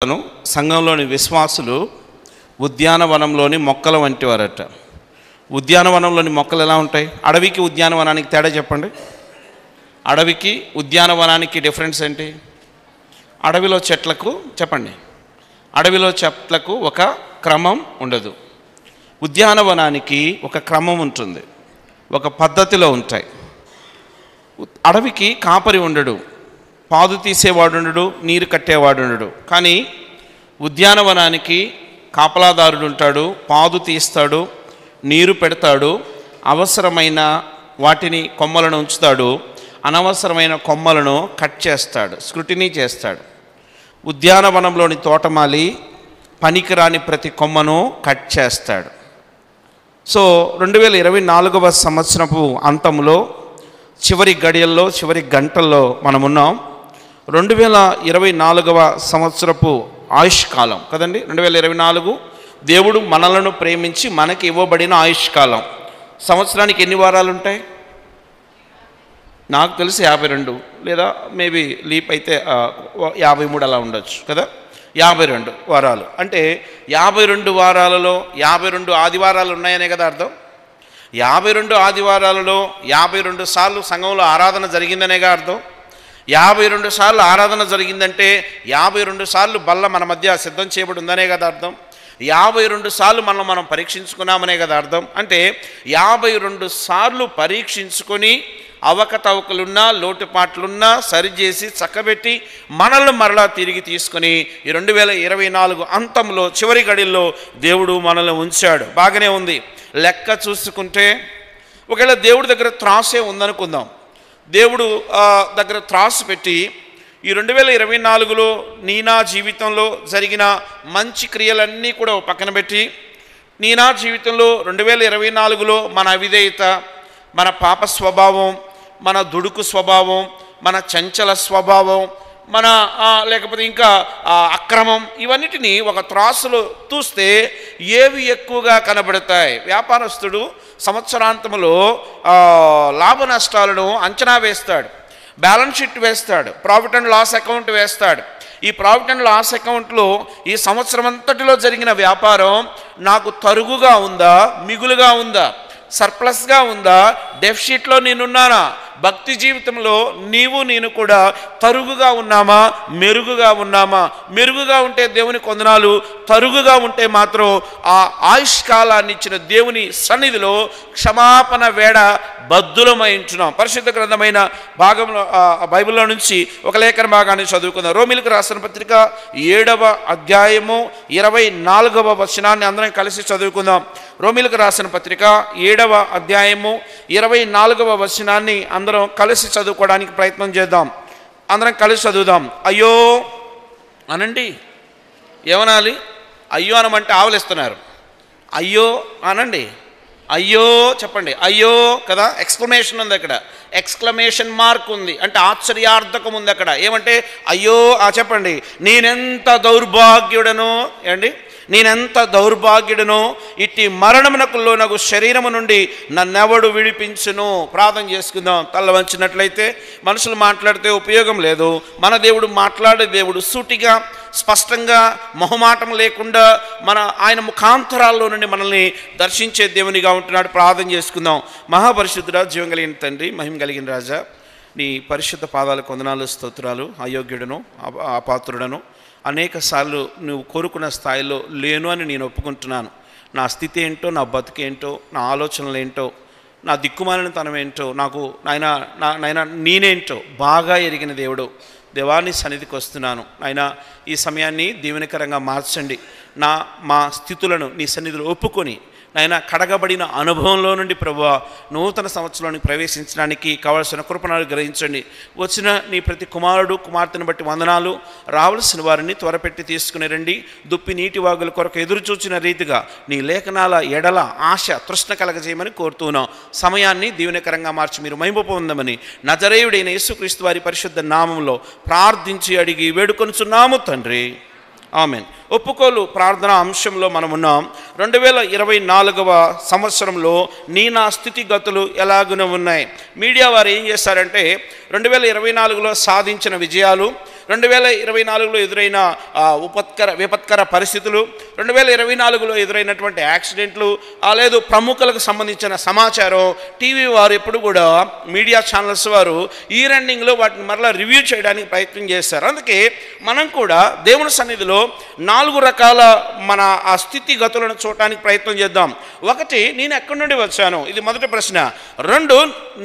సంఘంలోని విశ్వాసులు ఉద్యానవనంలోని మొక్కల వంటి వారట. ఉద్యానవనంలోని మొక్కలు ఎలా ఉంటాయి? అడవికి ఉద్యానవనానికి తేడా చెప్పండి. అడవికి ఉద్యానవనానికి డిఫరెన్స్ ఏంటి? అడవిలో చెట్లకు చెప్పండి, అడవిలో చెట్లకు ఒక క్రమం ఉండదు. ఉద్యానవనానికి ఒక క్రమం ఉంటుంది, ఒక పద్ధతిలో ఉంటాయి. అడవికి కాపరి ఉండడు, పాదు తీసేవాడు ఉండడు, నీరు కట్టేవాడు ఉండడు. కానీ ఉద్యానవనానికి కాపలాదారుడు ఉంటాడు, పాదు తీస్తాడు, నీరు పెడతాడు, అవసరమైన వాటిని కొమ్మలను ఉంచుతాడు, అనవసరమైన కొమ్మలను కట్ చేస్తాడు, స్క్రూటినీ చేస్తాడు. ఉద్యానవనంలోని తోటమాలి పనికిరాని ప్రతి కొమ్మను కట్ చేస్తాడు. సో 2024వ సంవత్సరపు అంతంలో చివరి గడియల్లో, చివరి గంటల్లో మనమున్నాం. 2024వ సంవత్సరపు ఆయుష్కాలం కదండి. 2024 దేవుడు మనలను ప్రేమించి మనకి ఇవ్వబడిన ఆయుష్కాలం. సంవత్సరానికి ఎన్ని వారాలు ఉంటాయి? నాకు తెలిసి 52, లేదా మేబీ లీప్ అయితే 53 అలా ఉండొచ్చు కదా. 52 వారాలు అంటే 52 వారాలలో 52 ఆదివారాలు ఉన్నాయనే కదా అర్థం. 52 ఆదివారాలలో 52 సార్లు సంఘంలో ఆరాధన జరిగిందనేగా అర్థం. 52 సార్లు ఆరాధన జరిగిందంటే 52 సార్లు బల్ల మన మధ్య సిద్ధం చేయబడి ఉందనే కదా అర్థం. 52 సార్లు మనం పరీక్షించుకున్నామనే కదా అర్థం. అంటే 52 సార్లు పరీక్షించుకొని అవకతవకలున్నా, లోటుపాట్లున్నా సరిచేసి చక్కబెట్టి మనల్ని మరలా తిరిగి తీసుకొని ఈ 2024 అంతంలో చివరి గడిల్లో దేవుడు మనల్ని ఉంచాడు. బాగానే ఉంది. లెక్క చూసుకుంటే ఒకవేళ దేవుడి దగ్గర త్రాసే ఉందనుకుందాం. దేవుడు దగ్గర త్రాసు పెట్టి ఈ 2024లో నా జీవితంలో జరిగిన మంచి క్రియలన్నీ కూడా పక్కన పెట్టి నా జీవితంలో 2024లో మన అవిధేయత, మన పాప స్వభావం, మన దుడుకు స్వభావం, మన చంచల స్వభావం, మన లేకపోతే ఇంకా అక్రమం, ఇవన్నిటినీ ఒక త్రాసులో చూస్తే ఏవి ఎక్కువగా కనబడతాయి? వ్యాపారస్తుడు సంవత్సరాంతంలో లాభ నష్టాలను అంచనా వేస్తాడు, బ్యాలెన్స్ షీట్ వేస్తాడు, ప్రాఫిట్ అండ్ లాస్ అకౌంట్ వేస్తాడు. ఈ ప్రాఫిట్ అండ్ లాస్ అకౌంట్లో ఈ సంవత్సరం అంతటిలో జరిగిన వ్యాపారం నాకు తరుగుగా ఉందా, మిగులుగా ఉందా, సర్ప్లస్గా ఉందా, డెఫిషిట్లో నేనున్నానా? భక్తి జీవితంలో నేను కూడా తరుగుగా ఉన్నామా, మెరుగుగా ఉన్నామా? మెరుగుగా ఉంటే దేవుని కొందనాలు, తరుగుగా ఉంటే మాత్రం ఆ ఆయుష్కాలాన్ని ఇచ్చిన దేవుని సన్నిధిలో క్షమాపణ వేడ బద్దులమై ఉంటున్నాం. పరిశుద్ధ గ్రంథమైన భాగంలో బైబిల్లో నుంచి ఒక లేఖన భాగాన్ని చదువుకుందాం. రోమిలకు రాసిన పత్రిక 7వ అధ్యాయము 24వ వచనాన్ని అందరం కలిసి చదువుకుందాం. రోమిలకు రాసిన పత్రిక 7వ అధ్యాయము 24వ వచనాన్ని అందరం కలిసి చదువుకోవడానికి ప్రయత్నం చేద్దాం. అందరం కలిసి చదువుదాం. అయ్యో అనండి. ఏమనాలి? అయ్యో అనమంటే ఆవలిస్తున్నారు. అయ్యో అనండి. అయ్యో చెప్పండి. అయ్యో కదా, ఎక్స్క్లమేషన్ ఉంది అక్కడ, ఎక్స్క్లమేషన్ మార్క్ ఉంది, అంటే ఆశ్చర్యార్థకం ఉంది అక్కడ. ఏమంటే అయ్యో చెప్పండి. నేనెంత దౌర్భాగ్యుడనో, ఏమండి, నేనెంత దౌర్భాగ్యుడనో, ఇట్టి మరణమునకు లోనగు శరీరము నుండి నన్నెవడు విడిపించును? ప్రార్థన చేసుకుందాం. తల్ల వంచినట్లయితే మనుషులు మాట్లాడితే ఉపయోగం లేదు. మన దేవుడు మాట్లాడే దేవుడు, సూటిగా స్పష్టంగా మొహమాటం లేకుండా ఆయన ముఖాంతరాల్లో నుండి మనల్ని దర్శించే దేవునిగా ఉంటున్నాడు. ప్రార్థన చేసుకుందాం. మహాపరిశుద్ధుడా, జీవం కలిగిన తండ్రి, మహిమ కలిగిన రాజా, నీ పరిశుద్ధ పాదాలకు వందనాలు, స్తోత్రాలు. అయోగ్యుడను, అపాత్రుడను, అనేక సార్లు నువ్వు కోరుకున్న స్థాయిలో లేను అని నేను ఒప్పుకుంటున్నాను. నా స్థితి ఏంటో, నా బతుకేంటో, నా ఆలోచనలు ఏంటో, నా దిక్కుమాలిన తనం ఏంటో, నాకు నాయన నేనేంటో బాగా ఎరిగిన దేవుడు, దేవాన్ని సన్నిధికి వస్తున్నాను. ఆయన ఈ సమయాన్ని దీవెనకరంగా మార్చండి. మా స్థితులను నీ సన్నిధిలో ఒప్పుకొని నాయన కడగబడిన అనుభవంలో నుండి ప్రభువా నూతన సంవత్సరంలోని ప్రవేశించడానికి కావలసిన కృపణను గ్రహించండి. వచ్చిన నీ ప్రతి కుమారుడు కుమార్తెను బట్టి వందనాలు. రావాల్సిన వారిని త్వరపెట్టి తీసుకుని రండి. దుప్పి నీటి వాగుల కొరకు ఎదురు చూచిన రీతిగా నీ లేఖనాల ఎడల ఆశ తృష్ణ కలగజేయమని కోరుతున్నాం. సమయాన్ని దీవెనకరంగా మార్చి మీరు మహిమ పొందమని నజరేయుడైన యేసుక్రీస్తు వారి పరిశుద్ధ నామంలో ప్రార్థించి అడిగి వేడుకొనుచున్నాము తండ్రి. ఆమెన్. ఒప్పుకోలు ప్రార్థన అంశంలో మనం ఉన్నాం. 2024వ సంవత్సరంలో నా స్థితిగతులు ఎలాగున ఉన్నాయి? మీడియా వారు ఏం చేశారంటే 2024లో సాధించిన విజయాలు, 2024లో ఎదురైన విపత్కర పరిస్థితులు, 2024లో ఎదురైనటువంటి యాక్సిడెంట్లు, లేదు ప్రముఖులకు సంబంధించిన సమాచారం టీవీ వారు ఎప్పుడు కూడా మీడియా ఛానల్స్ వారు ఈ రన్నింగ్లో వాటిని మరలా రివ్యూ చేయడానికి ప్రయత్నం చేస్తారు. అందుకే మనం కూడా దేవుని సన్నిధిలో 4 రకాల మన ఆ స్థితిగతులను చూడటానికి ప్రయత్నం చేద్దాం. 1, నేను ఎక్కడి నుండి వచ్చాను, ఇది మొదటి ప్రశ్న. 2,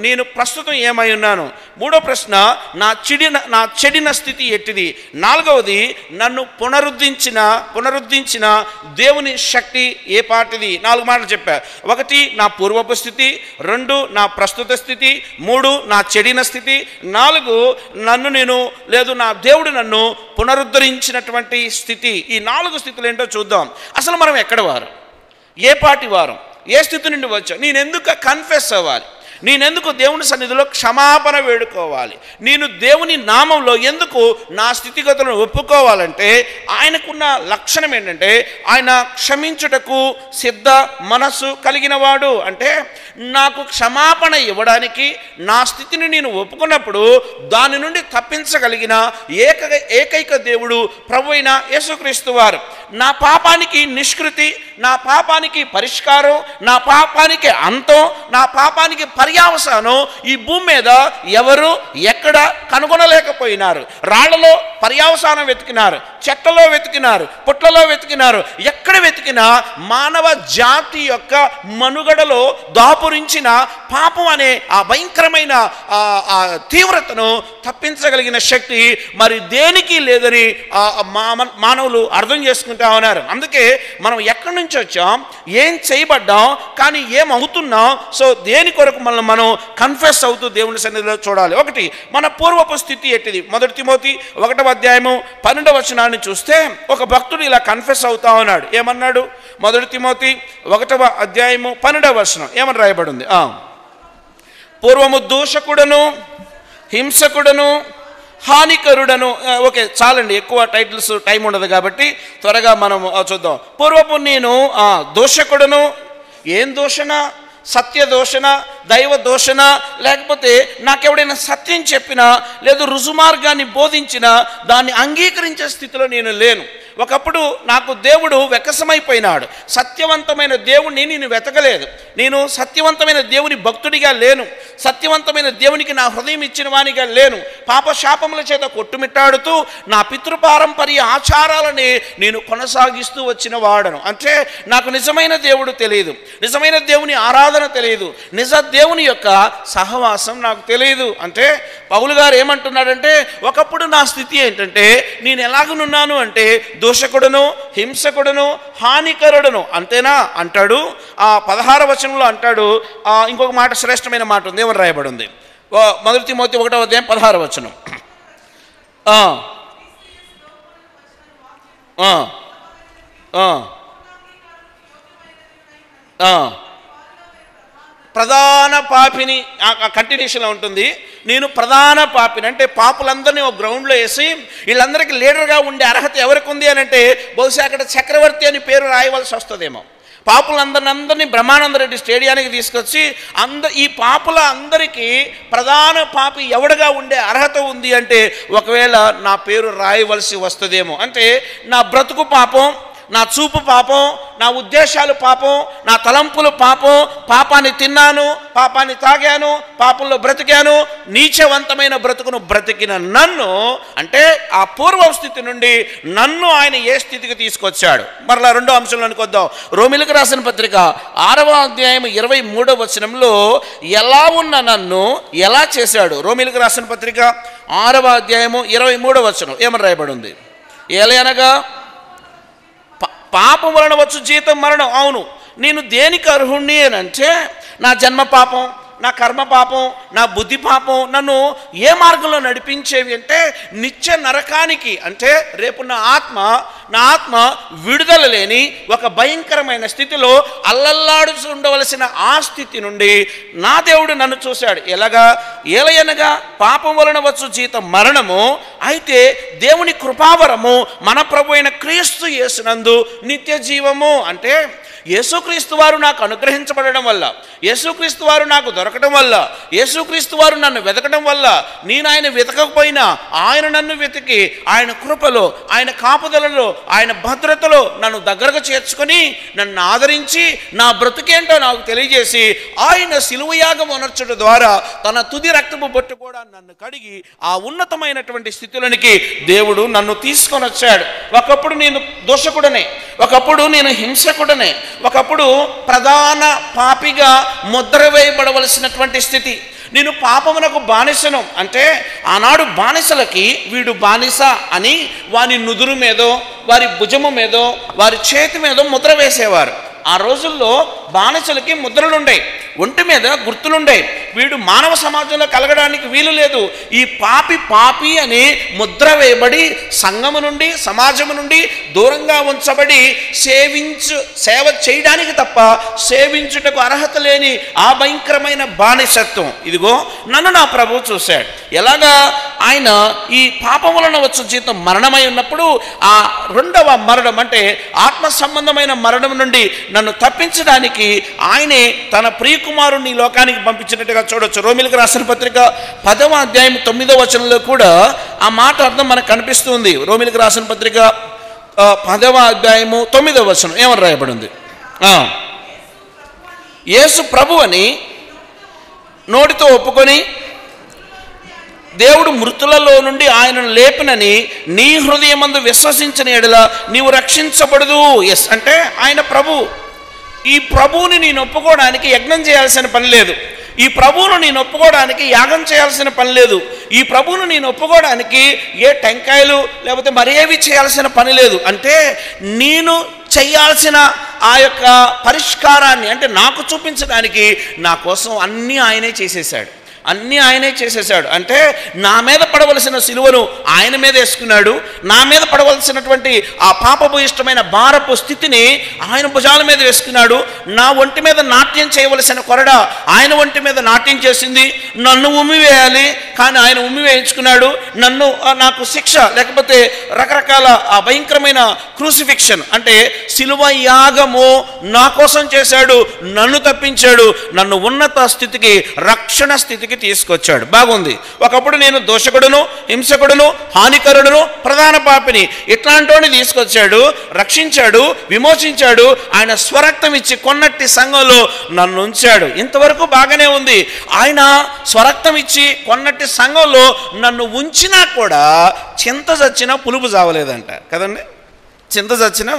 నేను ప్రస్తుతం ఏమై ఉన్నాను. 3వ ప్రశ్న, నా చెడిన స్థితి ఎట్టిది. 4వది, నన్ను పునరుద్ధరించిన దేవుని శక్తి ఏ పాటిది. 4 మాటలు చెప్పా. 1, నా పూర్వపు స్థితి. 2, నా ప్రస్తుత స్థితి. 3, నా చెడిన స్థితి. 4, నా దేవుడు నన్ను పునరుద్ధరించినటువంటి స్థితి. ఈ 4 స్థితులు ఏంటో చూద్దాం. అసలు మనం ఎక్కడ వారు, ఏ పాటి వారం, ఏ స్థితి నుండి వచ్చాం, నేను ఎందుకు కన్ఫెస్ అవ్వాలి, నేనెందుకు దేవుని సన్నిధిలో క్షమాపణ వేడుకోవాలి, నేను దేవుని నామంలో ఎందుకు నా స్థితిగతులను ఒప్పుకోవాలంటే ఆయనకున్న లక్షణం ఏంటంటే ఆయన క్షమించుటకు సిద్ధ మనస్సు కలిగిన వాడు. అంటే నాకు క్షమాపణ ఇవ్వడానికి నా స్థితిని నేను ఒప్పుకున్నప్పుడు దాని నుండి తప్పించగలిగిన ఏకైక దేవుడు ప్రభువైన యేసుక్రీస్తు వారు. నా పాపానికి నిష్కృతి, నా పాపానికి పరిష్కారం, నా పాపానికి అంతం, నా పాపానికి పర్యావసానం ఈ భూమి మీద ఎవరు ఎక్కడ కనుగొనలేకపోయినారు. రాళ్లలో పర్యావసానం వెతికినారు, చెట్లలో వెతికినారు, పుట్లలో వెతికినారు, ఎక్కడ వెతికినా మానవ జాతి యొక్క మనుగడలో దాపురించిన పాపం అనే ఆ భయంకరమైన ఆ తీవ్రతను తప్పించగలిగిన శక్తి మరి దేనికి లేదని మానవులు అర్థం చేసుకుంటా ఉన్నారు. అందుకే మనం ఎక్కడి నుంచి వచ్చాం, ఏం చేయబడ్డాం, కానీ ఏమవుతున్నాం, సో దేని కొరకు మనం కన్ఫెస్ అవుతూ దేవుని సన్నిధిలో చూడాలి. 1, మన పూర్వపు స్థితి ఎట్టిది. 1 తిమోతి 1వ అధ్యాయము 12వ వచనాన్ని చూస్తే ఒక భక్తుడు ఇలా కన్ఫెస్ అవుతా ఉన్నాడు. ఏమన్నాడు? 1 తిమోతి 1వ అధ్యాయము 12వ వచనం ఏమని రాయబడి ఉంది? పూర్వము దూషకుడను, హింసకుడను, హానికరుడను. ఓకే, చాలండి, ఎక్కువ టైటిల్స్ టైం ఉండదు కాబట్టి త్వరగా మనం చూద్దాం. పూర్వపు నేను దూషకుడను. ఏం దూషణ? సత్య దూషణ, దైవ దూషణ, లేకపోతే నాకెవడైనా సత్యం చెప్పినా లేదు రుజుమార్గాన్ని బోధించినా దాన్ని అంగీకరించే స్థితిలో నేను లేను. ఒకప్పుడు నాకు దేవుడు వెకసమైపోయినాడు. సత్యవంతమైన దేవుణ్ణి నేను వెతకలేదు. నేను సత్యవంతమైన దేవుని భక్తుడిగా లేను. సత్యవంతమైన దేవునికి నా హృదయం ఇచ్చిన వానిగా లేను. పాపశాపముల చేత కొట్టుమిట్టాడుతూ నా పితృపారంపర్య ఆచారాలని నేను కొనసాగిస్తూ వచ్చిన వాడను. అంటే నాకు నిజమైన దేవుడు తెలియదు, నిజమైన దేవుని ఆరాధన తెలియదు, నిజ దేవుని యొక్క సహవాసం నాకు తెలియదు. అంటే పౌలు గారు ఏమంటున్నాడంటే ఒకప్పుడు నా స్థితి ఏంటంటే నేను ఎలాగనున్నాను అంటే దూషకుడును, హింసకుడును, హానికరుడును. అంతేనా అంటాడు. 16వ వచనంలో అంటాడు. ఇంకొక మాట, శ్రేష్టమైన మాట ఉంది, ఏమని రాయబడి ఉంది? 1 తిమోతి 1వ అధ్యాయం 16వ వచనం. ప్రధాన పాపిని, కంటిన్యూషన్లో ఉంటుంది. నేను ప్రధాన పాపిని అంటే పాపులందరినీ ఒక గ్రౌండ్లో వేసి వీళ్ళందరికీ లీడర్గా ఉండే అర్హత ఎవరికి ఉంది అని అంటే బహుశా అక్కడ చక్రవర్తి అని పేరు రాయవలసి వస్తుందేమో. పాపులందరినీ బ్రహ్మానందరెడ్డి స్టేడియానికి తీసుకొచ్చి ఈ పాపుల అందరికీ ప్రధాన పాపి ఎవడుగా ఉండే అర్హత ఉంది అంటే ఒకవేళ నా పేరు రాయవలసి వస్తుందేమో. అంటే నా బ్రతుకు పాపం, నా చూపు పాపం, నా ఉద్దేశాలు పాపం, నా తలంపులు పాపం, పాపాన్ని తిన్నాను, పాపాన్ని తాగాను, పాపంలో బ్రతికాను, నీచవంతమైన బ్రతుకును బ్రతికిన నన్ను, అంటే ఆ పూర్వ స్థితి నుండి నన్ను ఆయన ఏ స్థితికి తీసుకొచ్చాడు. మరలా 2వ అంశంలోనికి వద్దాం. రోమిలకు రాసిన పత్రిక 6వ అధ్యాయం 23వ వచనంలో ఎలా ఉన్న నన్ను ఎలా చేశాడు. రోమిలకు రాసిన పత్రిక 6వ అధ్యాయము 23వ వచనం ఏమని రాయబడి ఉంది? ఏలయనగా పాపం వలన వచ్చు జీతం మరణం. అవును, నేను దేనికి అర్హుణ్ణి అని అంటే నా జన్మ పాపం, నా కర్మ పాపం, నా బుద్ధి పాపం నన్ను ఏ మార్గంలో నడిపించేవి అంటే నిత్య నరకానికి. అంటే రేపు నా ఆత్మ విడుదల లేని ఒక భయంకరమైన స్థితిలో అల్లల్లాడుతూ ఉండవలసిన ఆ స్థితి నుండి నా దేవుడు నన్ను చూశాడు. ఏలయనగా పాపం వలన వచ్చు జీతం మరణము, అయితే దేవుని కృపావరము మన ప్రభు అయిన క్రీస్తు యేసునందు నిత్య జీవము. అంటే యేసుక్రీస్తు వారు నాకు అనుగ్రహించబడడం వల్ల, యేసుక్రీస్తు వారు నాకు దొరకడం వల్ల, యేసుక్రీస్తు వారు నన్ను వెతకడం వల్ల, నేను ఆయన వెతకకపోయినా ఆయన నన్ను వెతికి ఆయన కృపలో, ఆయన కాపుదలలో, ఆయన భద్రతలో నన్ను దగ్గరకు చేర్చుకొని నన్ను ఆదరించి నా బ్రతుకేంటో నాకు తెలియజేసి ఆయన శిలువయాగం అనర్చడం ద్వారా తన తుది రక్తపు బొట్టు కూడా నన్ను కడిగి ఆ ఉన్నతమైనటువంటి స్థితిలోనికి దేవుడు నన్ను తీసుకొని వచ్చాడు. ఒకప్పుడు నేను దోషకుడనే, ఒకప్పుడు నేను హింసకుడనే, ఒకప్పుడు ప్రధాన పాపిగా ముద్ర వేయబడవలసినటువంటి స్థితి. నేను పాపమునకు బానిసను అంటే ఆనాడు బానిసలకి వీడు బానిస అని వారి నుదురు మీదో, వారి భుజము మీదో, వారి చేతి మీదో ముద్ర వేసేవారు. ఆ రోజుల్లో బానిసలకి ముద్రలుండే, ఒంటి మీద గుర్తులుండే. వీడు మానవ సమాజంలో కలగడానికి వీలు లేదు, ఈ పాపి అని ముద్ర వేయబడి సంఘము నుండి, సమాజము నుండి దూరంగా ఉంచబడి సేవ చేయడానికి తప్ప సేవించుటకు అర్హత లేని ఆ భయంకరమైన బానిసత్వం. ఇదిగో నన్ను నా ప్రభువు చూశాడు. ఎలాగా ఆయన ఈ పాపం వలన వచ్చే జీతం మరణమై ఉన్నప్పుడు ఆ రెండవ మరణం అంటే ఆత్మ సంబంధమైన మరణం నుండి నన్ను తప్పించడానికి ఆయనే తన ప్రియకుమారుని లోకానికి పంపించినట్టుగా చూడొచ్చు. రోమిలికి రాసిన పత్రిక 10వ అధ్యాయం 9వ వచనంలో కూడా ఆ మాట అర్థం మనకు కనిపిస్తుంది. రోమిలికి రాసిన పత్రిక 10వ అధ్యాయము 9వ వచనం ఏమని రాయబడింది? యేసు ప్రభు అని నోటితో ఒప్పుకొని దేవుడు మృతులలో నుండి ఆయనను లేపినని నీ హృదయమందు విశ్వసించిన ఎడల నీవు రక్షించబడదు. ఎస్ అంటే ఆయన ప్రభు. ఈ ప్రభువుని నేను ఒప్పుకోవడానికి యజ్ఞం చేయాల్సిన పని లేదు, ఈ ప్రభువును నేను ఒప్పుకోవడానికి యాగం చేయాల్సిన పని లేదు, ఈ ప్రభువును నేను ఒప్పుకోవడానికి ఏ టెంకాయలు లేకపోతే మరేవి చేయాల్సిన పని లేదు. అంటే నేను చేయాల్సిన ఆ యొక్క పరిష్కారాన్ని అంటే నాకు చూపించడానికి నా కోసం అన్నీ ఆయనే చేసేసాడు, అన్నీ ఆయనే చేసేసాడు. అంటే నా మీద పడవలసిన సిలువను ఆయన మీద వేసుకున్నాడు, నా మీద పడవలసినటువంటి ఆ పాపపు ఇష్టమైన భారపు స్థితిని ఆయన భుజాల మీద వేసుకున్నాడు. నా ఒంటి మీద నాట్యం చేయవలసిన కొరడ ఆయన ఒంటి మీద నాట్యం చేసింది. నన్ను ఉమ్మివేయాలి కానీ ఆయన ఉమ్మి వేయించుకున్నాడు. నాకు శిక్ష లేకపోతే రకరకాల ఆ భయంకరమైన క్రూసిఫిక్షన్ అంటే సిలువ యాగము నా కోసం చేశాడు, నన్ను తప్పించాడు, నన్ను ఉన్నత స్థితికి, రక్షణ స్థితికి తీసుకొచ్చాడు. బాగుంది. ఒకప్పుడు నేను దోషకుడును, హింసకుడును, హానికరుడును, ప్రధాన పాపిని, ఇట్లాంటి తీసుకొచ్చాడు, రక్షించాడు, విమోచించాడు. ఆయన స్వరక్తం ఇచ్చి కొన్నట్టి సంఘంలో నన్ను ఉంచాడు. ఇంతవరకు బాగానే ఉంది. ఆయన స్వరక్తం ఇచ్చి కొన్నట్టి సంఘంలో నన్ను ఉంచినా కూడా చింత చచ్చినా పులుపు చావలేదంట కదండి. చింత చచ్చినా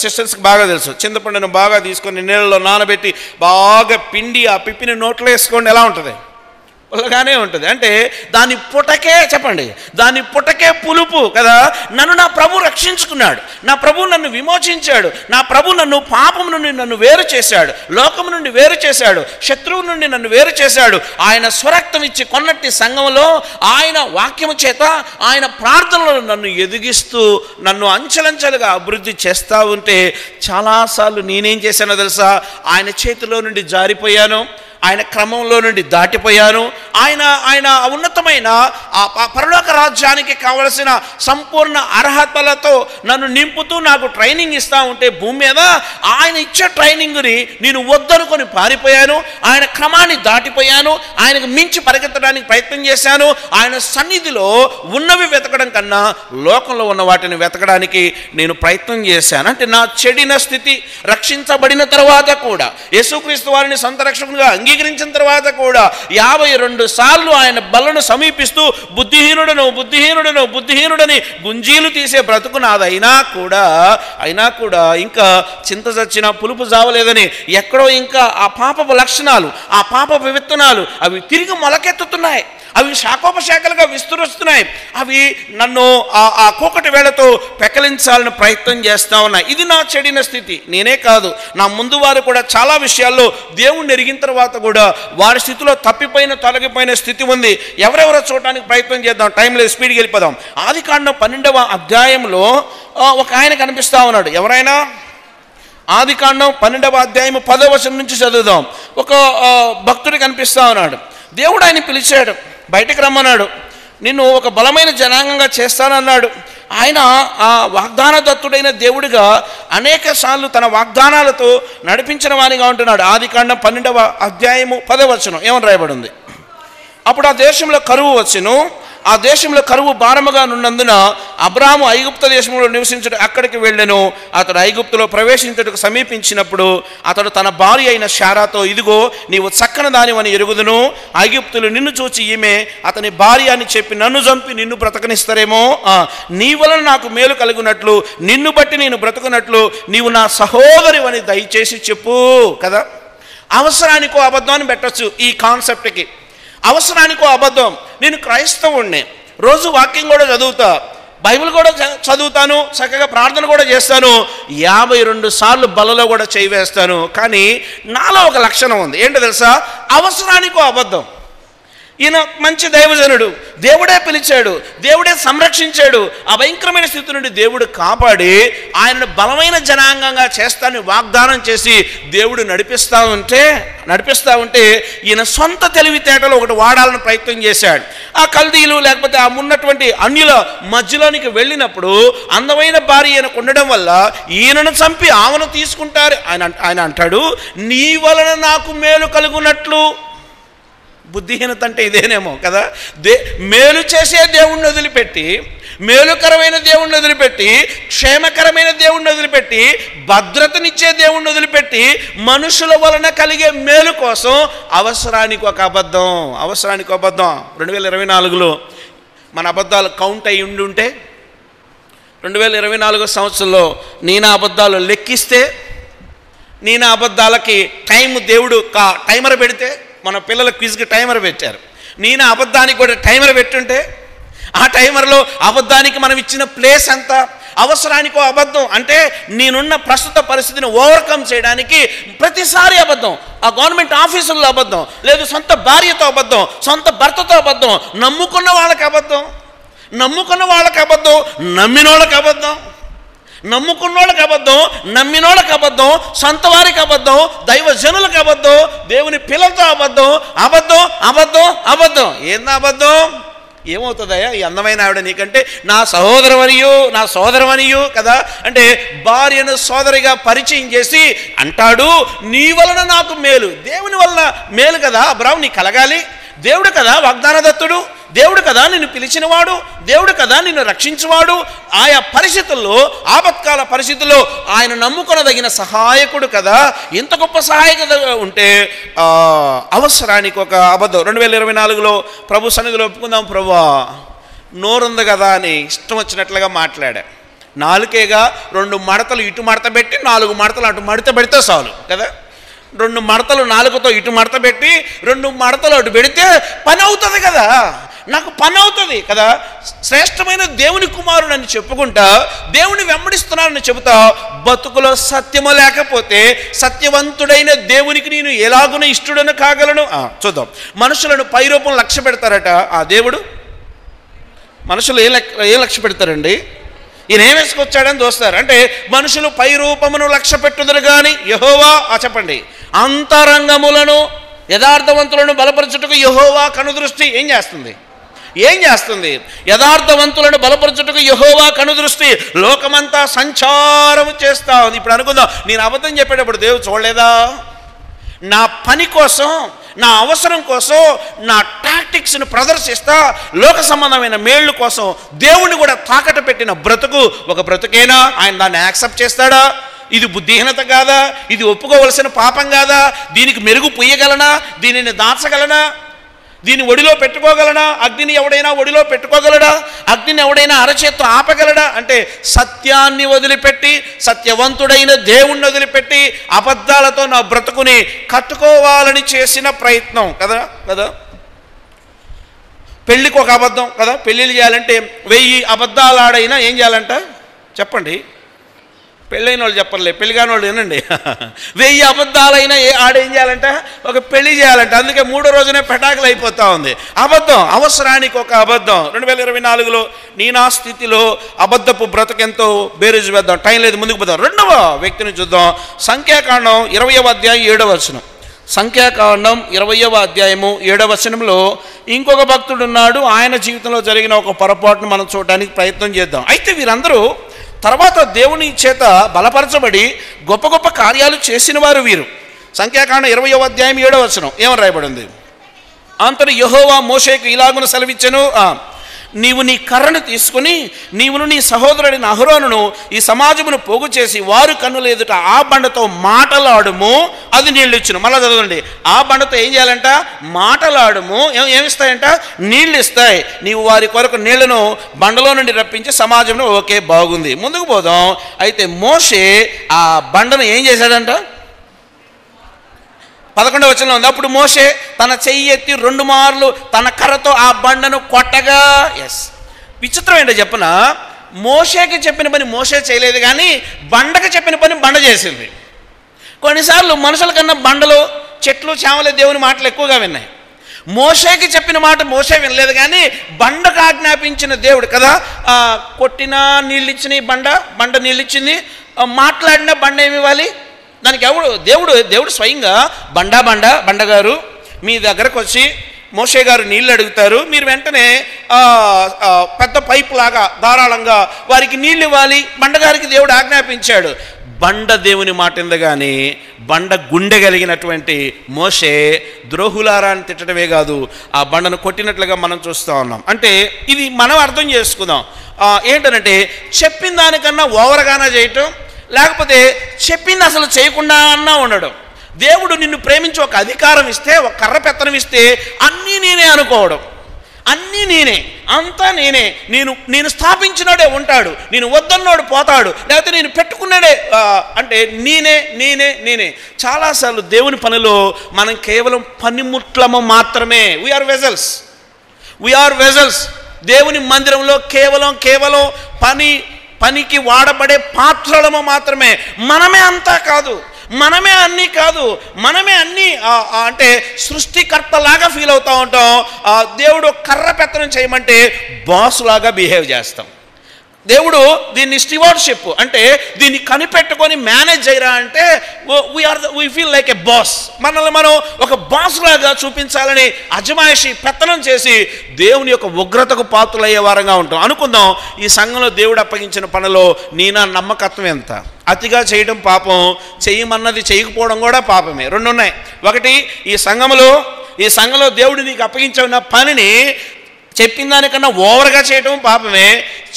సిస్టర్స్కి బాగా తెలుసు. చింతపండును బాగా తీసుకొని నీళ్ళలో నానబెట్టి బాగా పిండి ఆ పిప్పిని నోట్లో వేసుకోండి, ఎలా ఉంటుంది? పుల్లగానే ఉంటుంది. అంటే దాని పుటకే చెప్పండి, దాని పుటకే పులుపు కదా. నన్ను నా ప్రభు రక్షించుకున్నాడు, నా ప్రభు నన్ను విమోచించాడు, నా ప్రభు నన్ను పాపం నుండి నన్ను వేరు చేశాడు, లోకం నుండి వేరు చేశాడు, శత్రువు నుండి నన్ను వేరు చేశాడు. ఆయన స్వరక్తం ఇచ్చి కొన్నట్టి సంఘంలో ఆయన వాక్యము చేత, ఆయన ప్రార్థనలో నన్ను ఎదిగిస్తూ నన్ను అంచెలంచెలుగా అభివృద్ధి చేస్తూ ఉంటే చాలాసార్లు నేనేం చేశానో తెలుసా? ఆయన చేతిలో నుండి జారిపోయాను, ఆయన క్రమంలో నుండి దాటిపోయాను. ఆయన ఉన్నతమైన ఆ పరలోక రాజ్యానికి కావలసిన సంపూర్ణ అర్హతలతో నన్ను నింపుతూ నాకు ట్రైనింగ్ ఇస్తూ ఉంటే భూమి మీద ఆయన ఇచ్చే ట్రైనింగ్ని నేను వద్దనుకొని పారిపోయాను, ఆయన క్రమాన్ని దాటిపోయాను, ఆయనకు మించి పరిగెత్తడానికి ప్రయత్నం చేశాను. ఆయన సన్నిధిలో ఉన్నవి వెతకడం కన్నా లోకంలో ఉన్న వాటిని వెతకడానికి నేను ప్రయత్నం చేశాను. అంటే నా చెడిన స్థితి రక్షించబడిన తర్వాత కూడా, యేసుక్రీస్తు వారిని సొంత రక్షకునిగా అంగీకరించిన తర్వాత కూడా 52 సార్లు ఆయన బలను సమీపిస్తూ బుద్ధిహీనుడని గుంజీలు తీసే బ్రతుకు నాదైనా కూడా ఇంకా చింత చచ్చిన పులుపు జావలేదని ఎక్కడో ఇంకా ఆ పాపపు లక్షణాలు, ఆ పాపపు విత్తనాలు అవి తిరిగి మొలకెత్తుతున్నాయి, అవి శాఖోపశాఖలుగా విస్తరిస్తున్నాయి, అవి నన్ను ఆ కూకటి వేళతో పెకలించాలని ప్రయత్నం చేస్తూ ఉన్నాయి. ఇది నా చెడిన స్థితి. నేనే కాదు, నా ముందు వారు కూడా చాలా విషయాల్లో దేవుణ్ణి ఎరిగిన తర్వాత కూడా వారి స్థితిలో తొలగిపోయిన స్థితి ఉంది. ఎవరెవరో చూడటానికి ప్రయత్నం చేద్దాం, టైం లేదు, స్పీడ్కి వెళ్ళిపోదాం. ఆదికాండం 12వ అధ్యాయంలో ఒక ఆయన కనిపిస్తూ ఉన్నాడు. ఎవరైనా? ఆదికాండం 12వ అధ్యాయం 10వ వచనం నుంచి చదువుదాం. ఒక భక్తుడు కనిపిస్తూ ఉన్నాడు. దేవుడు ఆయన పిలిచాడు, బయటకు రమ్మన్నాడు, నిన్ను ఒక బలమైన జనాంగంగా చేస్తానన్నాడు. ఆయన ఆ వాగ్దానదత్తుడైన దేవుడిగా అనేక సార్లు తన వాగ్దానాలతో నడిపించిన వానిగా ఉంటున్నాడు. ఆదికాండం 12వ అధ్యాయము 10వ వచనం ఏమని రాయబడి ఉంది? అప్పుడు ఆ దేశంలో కరువు వచ్చెను, ఆ దేశంలో కరువు భారముగా నున్నందున అబ్రాము ఐగుప్తు దేశంలో నివసించడం అక్కడికి వెళ్ళెను. అతడు ఐగుప్తులో ప్రవేశించుటకు సమీపించినప్పుడు అతడు తన భార్య అయిన శారాతో, ఇదిగో నీవు చక్కని దానివని ఎరుగుదును, ఐగుప్తులు నిన్ను చూచి ఈమె అతని భార్య అని చెప్పి నన్ను చంపి నిన్ను బ్రతకనిస్తారేమో, నీ వలన నాకు మేలు కలుగునట్లు నిన్ను బట్టి నేను బ్రతుకున్నట్లు నీవు నా సహోదరివని దయచేసి చెప్పు. కదా, అవసరానికో అబద్ధాన్ని పెట్టచ్చు ఈ కాన్సెప్ట్కి. అవసరానికో అబద్ధం. నేను క్రైస్తవుణ్ణి, రోజు వాక్యం కూడా చదువుతా, బైబిల్ కూడా చదువుతాను, చక్కగా ప్రార్థన కూడా చేస్తాను, 52 సార్లు బలలో కూడా చేయి వేస్తాను. కానీ నాలో ఒక లక్షణం ఉంది. ఏంటో తెలుసా? అవసరానికో అబద్ధం. ఈయన మంచి దైవజనుడు, దేవుడే పిలిచాడు, దేవుడే సంరక్షించాడు. ఆ భయంకరమైన స్థితి నుండి దేవుడు కాపాడి ఆయనను బలమైన జనాంగంగా చేస్తానని వాగ్దానం చేసి దేవుడు నడిపిస్తూ ఉంటే ఈయన సొంత తెలివితేటలు ఒకటి వాడాలని ప్రయత్నం చేశాడు. ఆ కల్దీలు లేకపోతే ఆ ఉన్నటువంటి అన్యుల మధ్యలోనికి వెళ్ళినప్పుడు అందమైన భార్య ఈయనకు ఉండడం వల్ల ఈయనను చంపి ఆమెను తీసుకుంటారు. ఆయన అంటాడు, నీ వలన నాకు మేలు కలుగునట్లు. బుద్ధిహీనత అంటే ఇదేనేమో కదా. మేలు చేసే దేవుణ్ణి వదిలిపెట్టి, మేలుకరమైన దేవుణ్ణి వదిలిపెట్టి, క్షేమకరమైన దేవుణ్ణి వదిలిపెట్టి, భద్రతనిచ్చే దేవుణ్ణి వదిలిపెట్టి మనుషుల వలన కలిగే మేలు కోసం అవసరానికి ఒక అబద్ధం. 2024లో మన అబద్ధాలు కౌంట్ అయి ఉంటే 2024 సంవత్సరంలో నేను అబద్ధాలు లెక్కిస్తే, నేను అబద్ధాలకి దేవుడు టైమర్ పెడితే, మన పిల్లల క్విజ్కి టైమర్ పెట్టారు, నేను అబద్ధానికి కూడా టైమర్ పెట్టుంటే ఆ టైమర్లో అబద్ధానికి మనం ఇచ్చిన ప్లేస్ ఎంత? అవసరానికో అబద్ధం అంటే నేనున్న ప్రస్తుత పరిస్థితిని ఓవర్కమ్ చేయడానికి ప్రతిసారి అబద్ధం. ఆ గవర్నమెంట్ ఆఫీసుల్లో అబద్ధం, లేదు సొంత భార్యతో అబద్ధం, సొంత భర్తతో అబద్ధం, నమ్ముకున్న వాళ్ళకి అబద్ధం, నమ్మినోళ్ళకి అబద్ధం, నమ్ముకున్నోళ్ళకి అబద్ధం, నమ్మినోళ్ళకి అబద్ధం, సొంత వారికి అబద్ధం, దైవజనులకు అబద్ధం, దేవుని పిల్లలతో అబద్ధం. ఏందా అబద్ధం? ఏమవుతుందయ్యా ఈ అందమైన ఆవిడ నీకంటే నా సోదరమనియు కదా అంటే భార్యను సోదరిగా పరిచయం చేసి అంటాడు, నీ వలన నాకు మేలు. దేవుని వలన మేలు కదా అబ్రాహాము నీకు కలగాలి. దేవుడు కదా వాగ్దానదత్తుడు, దేవుడు కదా నిన్ను పిలిచినవాడు, దేవుడు కదా నిన్ను రక్షించువాడు. ఆయా పరిస్థితుల్లో, ఆపత్కాల పరిస్థితుల్లో ఆయన నమ్ముకొనదగిన సహాయకుడు కదా. ఇంత గొప్ప సహాయకుడు ఉంటే అవసరానికి ఒక అబద్ధం. 2024లో ప్రభు సన్నిధిలో ఒప్పుకుందాం, ప్రభువా నోరుంది కదా అని ఇష్టం వచ్చినట్లుగా మాట్లాడా. నాలుకేగా 2 మడతలు ఇటు మడత పెట్టి 4 మడతలు అటు మడత పెడితే చాలు కదా. 2 మడతలు నాలుగుతో ఇటు మడత పెట్టి 2 మడతలు అటు పెడితే పని అవుతుంది కదా, నాకు పని అవుతుంది కదా. శ్రేష్టమైన దేవుని కుమారుడు అని చెప్పుకుంటా, దేవుని వెంబడిస్తున్నానని చెబుతా, బతుకులో సత్యము లేకపోతే సత్యవంతుడైన దేవునికి నేను ఎలాగున ఇష్టడను కాగలను? చూద్దాం. మనుషులను పై రూపం లక్ష్య పెడతారట ఆ దేవుడు. మనుషులు ఏ లక్ష్య పెడతారండి? ఈయన ఏం వేసుకొచ్చాడని చూస్తారు. అంటే మనుషులు పై రూపమును లక్ష్య పెట్టుదురు కానీ యెహోవా చెప్పండి అంతరంగములను యథార్థవంతులను బలపరచుటకు యెహోవా కనుదృష్టి ఏం చేస్తుంది? యథార్థవంతులను బలపరచుటకు యెహోవా కనుదృష్టి లోకమంతా సంచారం చేస్తా ఉంది. ఇప్పుడు అనుకుందాం, నేను అబద్ధం చెప్పేటప్పుడు దేవుడు చూడలేదా? నా పని కోసం, నా అవసరం కోసం, నా టాక్టిక్స్ను ప్రదర్శిస్తా లోక సంబంధమైన మేళ్ళు కోసం దేవుణ్ణి కూడా తాకట్టు పెట్టిన బ్రతుకు ఒక బ్రతుకేనా? ఆయన దాన్ని యాక్సెప్ట్ చేస్తాడా? ఇది బుద్ధిహీనత కాదా? ఇది ఒప్పుకోవలసిన పాపం కాదా? దీనికి మెరుగు పొయ్యగలనా? దీనిని దాచగలనా? దీన్ని ఒడిలో పెట్టుకోగలనా? అగ్నిని ఎవడైనా ఒడిలో పెట్టుకోగలడా? అగ్నిని ఎవడైనా అరచేత్తో ఆపగలడా? అంటే సత్యాన్ని వదిలిపెట్టి, సత్యవంతుడైన దేవుణ్ణి వదిలిపెట్టి అబద్ధాలతో నా బ్రతుకుని కట్టుకోవాలని చేసిన ప్రయత్నం కదా. పెళ్ళికి ఒక అబద్ధం కదా. పెళ్ళిళ్ళు చేయాలంటే 1000 అబద్ధాలు ఆడైనా ఏం చేయాలంట చెప్పండి? పెళ్ళైన వాళ్ళు చెప్పర్లే, పెళ్ళిగాని వాళ్ళు వినండి. 1000 అబద్ధాలైనా ఆడేం చేయాలంట? ఒక పెళ్లి చేయాలంట. అందుకే 3వ రోజునే పెటాకులు అయిపోతా ఉంది. అబద్ధం, అవసరానికి ఒక అబద్ధం. 2024లో నా స్థితిలో అబద్ధపు బ్రతకెంతో బేరీజు వేద్దాం. టైం లేదు, ముందుకు పోదాం. 2వ వ్యక్తిని చూద్దాం. సంఖ్యాకాండం 20వ అధ్యాయం 7వ వచనం. సంఖ్యాకాండం 20వ అధ్యాయము 7వ వచనంలో ఇంకొక భక్తుడు ఉన్నాడు. ఆయన జీవితంలో జరిగిన ఒక పొరపాటును మనం చూడడానికి ప్రయత్నం చేద్దాం. అయితే వీరందరూ తర్వాత దేవుని చేత బలపరచబడి గొప్ప గొప్ప కార్యాలు చేసిన వారు వీరు. సంఖ్యాకాండం 20వ అధ్యాయం 7వ వచనం ఏమని రాయబడింది? అంతటి యెహోవా మోషేకు ఇలాగున సెలవిచ్చెను, నీవు నీ కర్రను తీసుకుని నీవును నీ సహోదరుడైన అహరోనును ఈ సమాజమును పోగు చేసి వారు కన్నుల ఎదుట ఆ బండతో మాటలాడుము, అది నీళ్ళు ఇచ్చును. మళ్ళీ చదవండి. ఆ బండతో ఏం చేయాలంట? మాటలాడుము. ఏమిస్తాయంట? నీళ్ళు ఇస్తాయి. నీవు వారి కొరకు నీళ్లను బండలో నుండి రప్పించి సమాజంలో ఓకే బాగుంది, ముందుకు పోదాం. అయితే మోషే ఆ బండను ఏం చేశాడంట? 11వ వచనంలో ఉంది. అప్పుడు మోషే తన చెయ్యి ఎత్తి 2 మార్లు తన కర్రతో ఆ బండను కొట్టగా. విచిత్రం ఏంటో చెప్పన, మోషేకి చెప్పిన పని మోషే చేయలేదు, కానీ బండకు చెప్పిన పని బండ చేసింది. కొన్నిసార్లు మనుషుల కన్నా బండలు, చెట్లు, చేమలే దేవుని మాటలు ఎక్కువగా విన్నాయి. మోషేకి చెప్పిన మాట మోషే వినలేదు, కానీ బండకు ఆజ్ఞాపించిన దేవుడు కదా. కొట్టినా నీళ్ళు ఇచ్చిన బండ నీళ్ళు ఇచ్చింది, మాట్లాడినా బండ ఏమి ఇవ్వాలి? దానికి దేవుడు స్వయంగా బండగారు మీ దగ్గరకు వచ్చి మోషే గారు నీళ్ళు అడుగుతారు, మీరు వెంటనే పెద్ద పైపు లాగా ధారాళంగా వారికి నీళ్ళు ఇవ్వాలి. బండగారికి దేవుడు ఆజ్ఞాపించాడు. బండ దేవుని మాట ఎందుగాని బండ గుండె కలిగినటువంటి మోషే ద్రోహులారా అని తిట్టడమే కాదు, ఆ బండను కొట్టినట్లుగా మనం చూస్తూ ఉన్నాం. అంటే ఇది మనం అర్థం చేసుకుందాం. ఏంటంటే చెప్పిన దానికన్నా ఓవర్గానా చేయటం, లేకపోతే చెప్పింది అసలు చేయకుండా అన్నా ఉండడం. దేవుడు నిన్ను ప్రేమించి ఒక అధికారం ఇస్తే, ఒక కర్ర పెత్తనం ఇస్తే అన్నీ నేనే అనుకోవడం, అన్నీ నేనే, అంతా నేనే, నేను స్థాపించినాడే ఉంటాడు, నేను వద్దన్నాడు పోతాడు, లేకపోతే నేను పెట్టుకున్నాడే అంటే నేనే. చాలాసార్లు దేవుని పనిలో మనం కేవలం పనిముట్లము మాత్రమే. We are vessels. దేవుని మందిరంలో కేవలం పనికి వాడబడే పాత్రలము మాత్రమే. మనమే అంతా కాదు, మనమే అన్నీ కాదు, మనమే అన్నీ అంటే సృష్టికర్తలాగా ఫీల్ అవుతూ ఉంటాం. దేవుడు కర్ర పెత్తనం చేయమంటే బాస్ లాగా బిహేవ్ చేస్తాం. దేవుడు దీన్ని స్టీవార్డ్షిప్ అంటే దీన్ని కనిపెట్టుకొని మేనేజ్ చేయరా అంటే we feel like a boss. మనల్ని మనం ఒక బాస్ లాగా చూపించాలని అజమాయిషి పెత్తనం చేసి దేవుని యొక్క ఉగ్రతకు పాత్రలయ్యే వారంగా ఉంటాం. అనుకుందాం, ఈ సంఘంలో దేవుడు అప్పగించిన పనిలో నా నమ్మకత్వం ఎంత? అతిగా చేయడం పాపం, చేయమన్నది చేయకపోవడం కూడా పాపమే. 2 ఉన్నాయి. ఒకటి, ఈ సంఘంలో దేవుడు నీకు అప్పగించిన పనిని చెప్పిన దానికన్నా ఓవర్గా చేయడం పాపమే,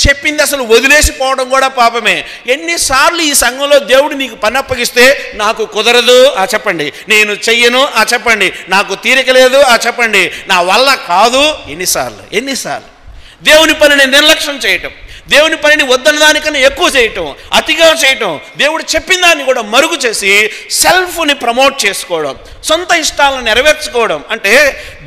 చెప్పింది అసలు వదిలేసిపోవడం కూడా పాపమే. ఎన్నిసార్లు ఈ సంఘంలో దేవుడు నీకు పని అప్పగిస్తే నాకు కుదరదు చెప్పండి, నేను చెయ్యను చెప్పండి, నాకు తీరిక లేదు చెప్పండి, నా వల్ల కాదు. ఎన్నిసార్లు దేవుని పనిని నిర్లక్ష్యం చేయటం, దేవుని పనిని వద్దన్న దానికన్నా ఎక్కువ చేయటం, అతిగా చేయటం, దేవుడు చెప్పిన దాన్ని కూడా మరుగు చేసి సెల్ఫ్ని ప్రమోట్ చేసుకోవడం, సొంత ఇష్టాలను నెరవేర్చుకోవడం. అంటే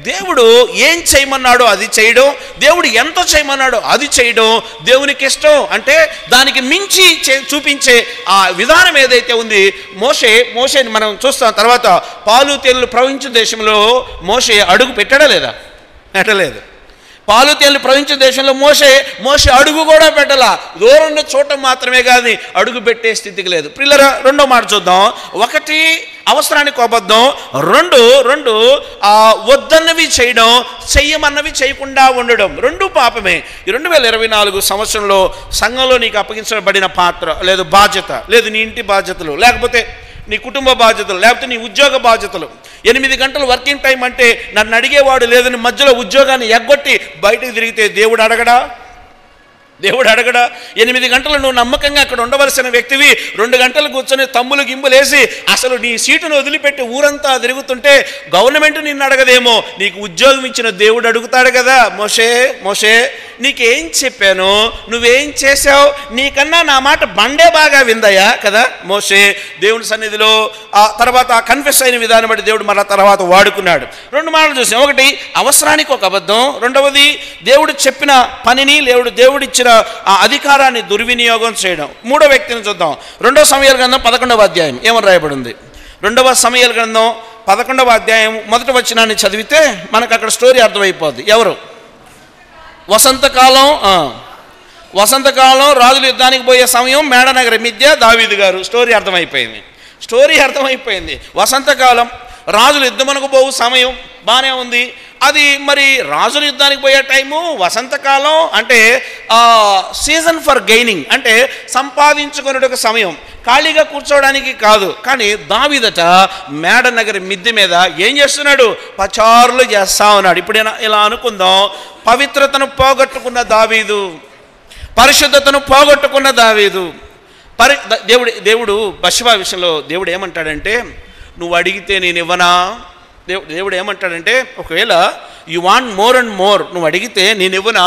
దేవుడు ఏం చేయమన్నాడో అది చేయడం, దేవుడు ఎంత చేయమన్నాడో అది చేయడం దేవునికి ఇష్టం. అంటే దానికి మించి చూపించే ఆ విధానం ఏదైతే ఉంది, మోషేని మనం చూస్తాం. తర్వాత పాలు తేనెలు ప్రవహించిన దేశంలో మోషే అడుగు పెట్టలేదు. పాలు తేనెలు ప్రవహించిన దేశంలో మోషే అడుగు కూడా పెట్టలా, దూరంలో చూడటం మాత్రమే కానీ అడుగు పెట్టే స్థితికి లేదు. పిల్లరా, 2వ మాట చూద్దాం. 1 అవసరానికి అబద్ధం, 2 వద్దన్నవి చేయడం, చెయ్యమన్నవి చేయకుండా ఉండడం, 2 పాపమే. 2024 సంవత్సరంలో సంఘంలో నీకు అప్పగించబడిన పాత్ర లేదు, బాధ్యత లేదు, నీ ఇంటి బాధ్యతలు, లేకపోతే నీ కుటుంబ బాధ్యతలు, లేకపోతే నీ ఉద్యోగ బాధ్యతలు. 8 గంటలు వర్కింగ్ టైం అంటే నన్ను అడిగేవాడు లేదని మధ్యలో ఉద్యోగాన్ని ఎగ్గొట్టి బయటకు తిరిగితే దేవుడు అడగడా? 8 గంటలు నువ్వు నమ్మకంగా అక్కడ ఉండవలసిన వ్యక్తివి 2 గంటలు కూర్చొని తమ్ములు గింబులేసి అసలు నీ సీటును వదిలిపెట్టి ఊరంతా తిరుగుతుంటే గవర్నమెంట్ నిన్ను అడగదేమో, నీకు ఉద్యోగం ఇచ్చిన దేవుడు అడుగుతాడు కదా. మోషే నీకేం చెప్పాను, నువ్వేం చేశావు, నీకన్నా నా మాట బండే బాగా విందయ్యా కదా. మోషే దేవుని సన్నిధిలో తర్వాత కన్ఫెస్ అయిన విధానం బట్టి దేవుడు మళ్ళీ తర్వాత వాడుకున్నాడు. 2 మాటలు చూసాం. 1 అవసరానికి ఒక అబద్ధం, 2వది దేవుడు చెప్పిన పనిని దేవుడు ఇచ్చిన ఆ అధికారాన్ని దుర్వినియోగం చేయడం. 3వ వ్యక్తిని చూద్దాం. 2వ సమూయేలు గ్రంథం 11వ అధ్యాయం ఏమని రాయబడింది? 2వ సమూయేలు గ్రంథం 11వ అధ్యాయం 1వ వచనాన్ని చదివితే మనకు అక్కడ స్టోరీ అర్థమైపోద్ది. ఎవరు? వసంతకాలం రాజులు యుద్ధానికి పోయే సమయం, మేడనగర మిద్య, దావీదు గారు. స్టోరీ అర్థమైపోయింది. వసంతకాలం రాజులు యుద్ధమునకు పోవు సమయం బాగానే ఉంది. అది మరి రాజుల యుద్ధానికి పోయే టైము వసంతకాలం, అంటే సీజన్ ఫర్ గెయినింగ్, అంటే సంపాదించుకునే ఒక సమయం, ఖాళీగా కూర్చోవడానికి కాదు. కానీ దావీదట మేడ నగరి మిద్దె మీద ఏం చేస్తున్నాడు? పచారులు చేస్తా ఉన్నాడు. ఇప్పుడు ఇలా అనుకుందాం, పవిత్రతను పోగొట్టుకున్న దావీదు, పరిశుద్ధతను పోగొట్టుకున్న దావీదు, దేవుడు బత్షెబా విషయంలో దేవుడు ఏమంటాడంటే, నువ్వు అడిగితే నేను ఇవ్వనా? దేవుడు ఏమంటాడంటే, ఒకవేళ you want more and more, నువ్వు అడిగితే నేను ఇవ్వనా?